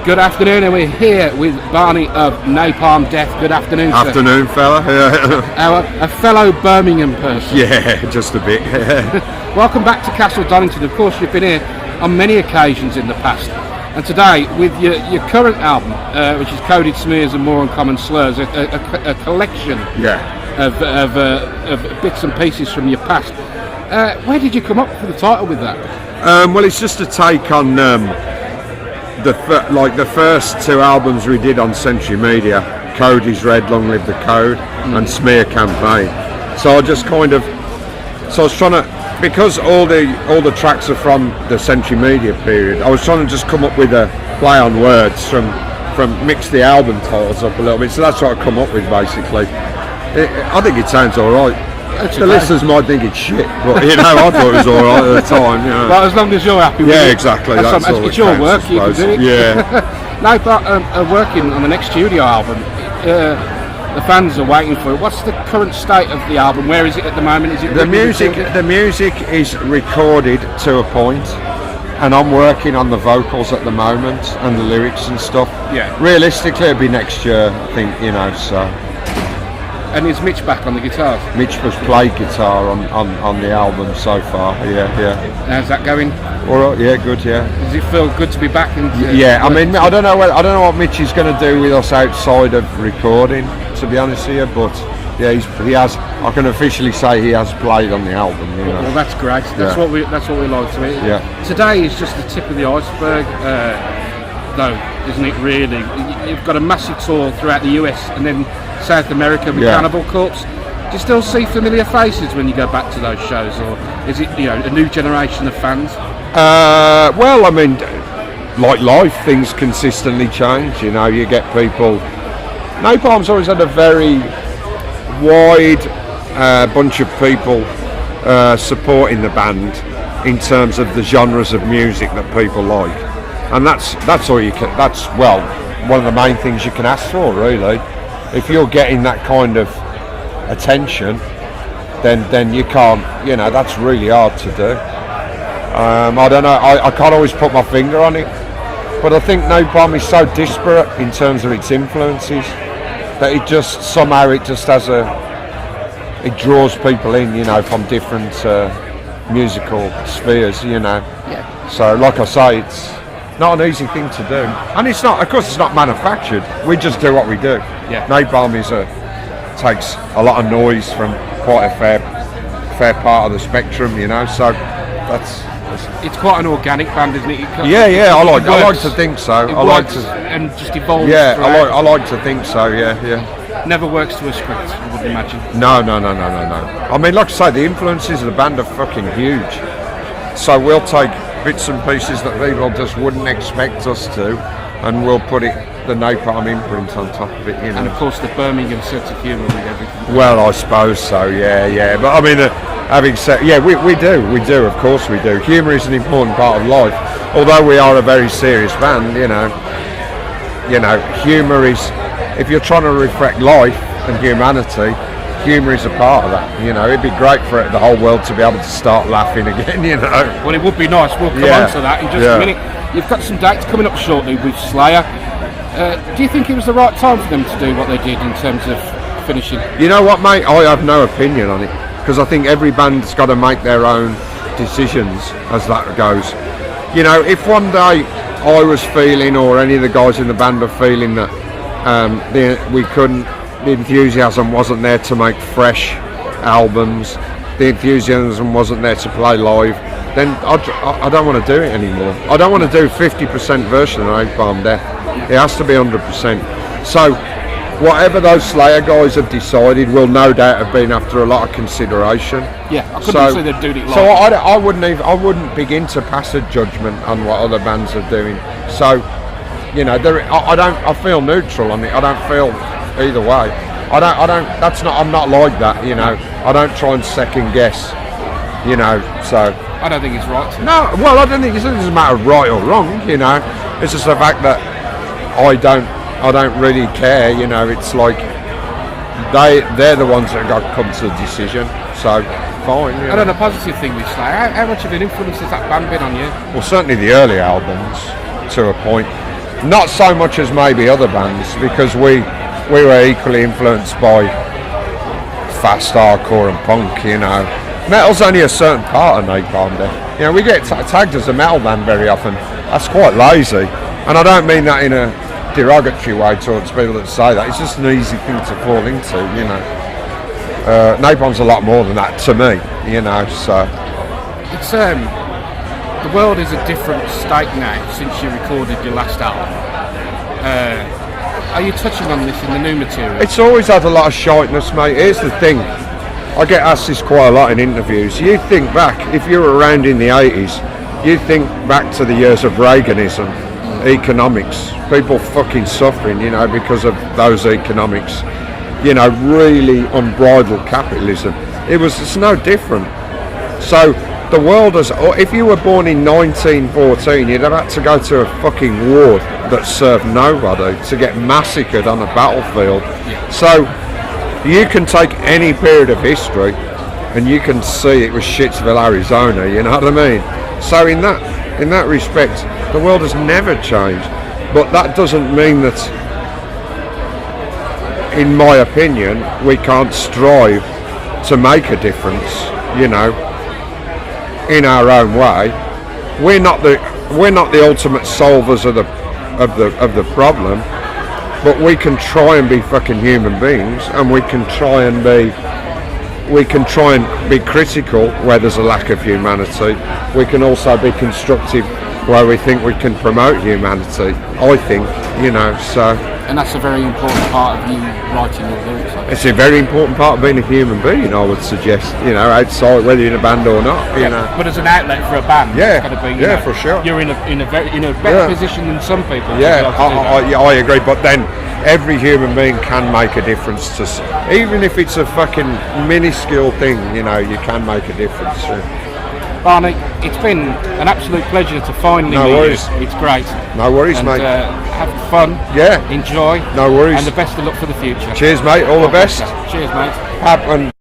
Good afternoon, and we're here with Barney of Napalm Death. Good afternoon, sir. Afternoon, fella. A fellow Birmingham person. Yeah, just a bit. Welcome back to Castle Donington. Of course, you've been here on many occasions in the past. And today, with your current album, which is Coded Smears and More Uncommon Slurs, a collection of bits and pieces from your past. Where did you come up with the title with that? Well, it's just a take on the first two albums we did on Century Media, Code is Red, Long Live the Code, and Smear Campaign. So I just I was trying to, because all the tracks are from the Century Media period, I was trying to just come up with a play on words from mix the album titles up a little bit. So that's what I come up with basically. I think it sounds alright. The listeners might think it's shit, but I thought it was alright at the time. Well, as long as you're happy with it. Yeah, exactly. That's all it's your work, you can do it. Yeah. Now, working on the next studio album, the fans are waiting for it. What's the current state of the album? Where is it at the moment? Is it the music is recorded to a point, and I'm working on the vocals at the moment and the lyrics and stuff. Yeah. Realistically, it'll be next year, I think. So. And is Mitch back on the guitars? Mitch has played guitar on the album so far. Yeah. How's that going? All right. Yeah, good. Yeah. Does it feel good to be back? Yeah. I mean, I don't know what Mitch is going to do with us outside of recording, to be honest with you. But yeah, he has. I can officially say he has played on the album. Well, that's great. That's what we like to hear. Yeah. Today is just the tip of the iceberg, though, isn't it? Really, you've got a massive tour throughout the US and then South America with Cannibal Corpse. Do you still see familiar faces when you go back to those shows, or is it a new generation of fans? Well, I mean, like life, things consistently change. You get people. Napalm's always had a very wide bunch of people supporting the band in terms of the genres of music that people like, and that's all you can. That's one of the main things you can ask for, really. If you're getting that kind of attention, then you can't. That's really hard to do. I don't know. I can't always put my finger on it, but I think Napalm is so disparate in terms of its influences that it just somehow it draws people in, from different musical spheres, Yeah. So, like I say, it's not an easy thing to do, and it's not. Of course, it's not manufactured. We just do what we do. Yeah. Napalm takes a lot of noise from quite a fair part of the spectrum, So it's quite an organic band, isn't it? Yeah. I like to think so. I like to and just evolve. Yeah, I like to think so. Yeah. Never works to a script, I would imagine. No. I mean, like I say, the influences of the band are fucking huge. So we'll take bits and pieces that people just wouldn't expect us to, and we'll put the Napalm imprint on top of it, And of course the Birmingham sense of humour with everything. Well, I suppose so, yeah. But I mean, having said, we do, of course we do. Humour is an important part of life. Although we are a very serious band, humour is, if you're trying to reflect life and humanity, humour is a part of that. It'd be great for the whole world to be able to start laughing again. Well, it would be nice. We'll come on to that in just a minute. You've got some dates coming up shortly with Slayer. Do you think it was the right time for them to do what they did in terms of finishing? You know what, mate? I have no opinion on it, because I think every band's got to make their own decisions as that goes. If one day I was feeling, or any of the guys in the band are feeling that the enthusiasm wasn't there to make fresh albums, the enthusiasm wasn't there to play live, then I don't want to do it anymore. I don't want to do 50% version of Napalm Death. It has to be 100%. So whatever those Slayer guys have decided will no doubt have been after a lot of consideration. Yeah, I couldn't say they'd do it live. So I wouldn't begin to pass a judgment on what other bands are doing. So I feel neutral on it. I don't feel either way. I'm not like that, I don't try and second guess, so. I don't think it's right. No, well, I don't think it doesn't matter right or wrong, It's just the fact that I don't really care, it's like they're the ones that got to come to a decision, so fine. And on a positive thing with Slayer, how much of an influence has that band been on you? Well, certainly the early albums, to a point. Not so much as maybe other bands, because we were equally influenced by fast hardcore and punk, you know. Metal's only a certain part of Napalm Death. You know, we get tagged as a metal band very often. That's quite lazy, and I don't mean that in a derogatory way towards people that say that. It's just an easy thing to fall into, you know. Napalm's a lot more than that to me, you know. So it's the world is a different state now since you recorded your last album. Are you touching on this in the new material? It's always had a lot of shyness, mate. Here's the thing. I get asked this quite a lot in interviews. You think back, if you were around in the 80s, you think back to the years of Reaganism, economics, people fucking suffering, you know, because of those economics, you know, really unbridled capitalism. It's no different. So the world has, if you were born in 1914, you'd have had to go to a fucking war that served nobody, to get massacred on a battlefield. So you can take any period of history and you can see it was Shitsville, Arizona, you know what I mean? So in that respect, the world has never changed. But that doesn't mean that, in my opinion, we can't strive to make a difference, you know, in our own way. We're not the ultimate solvers of the problem, but we can try and be fucking human beings, and we can try and be critical where there's a lack of humanity. We can also be constructive where we think we can promote humanity, I think, you know, so. And that's a very important part of you writing your lyrics. It's a very important part of being a human being, I would suggest, you know, outside whether you're in a band or not, you know. But as an outlet for a band, yeah, it's got to be, you know, for sure. You're in a better position than some people. Yeah, I agree, but then every human being can make a difference to, even if it's a fucking minuscule thing, you know, you can make a difference. Barney, it's been an absolute pleasure to finally meet you. It's great. No worries, mate. Have fun. Yeah. Enjoy. No worries. And the best of luck for the future. Cheers, mate. All the best. Cheers, mate.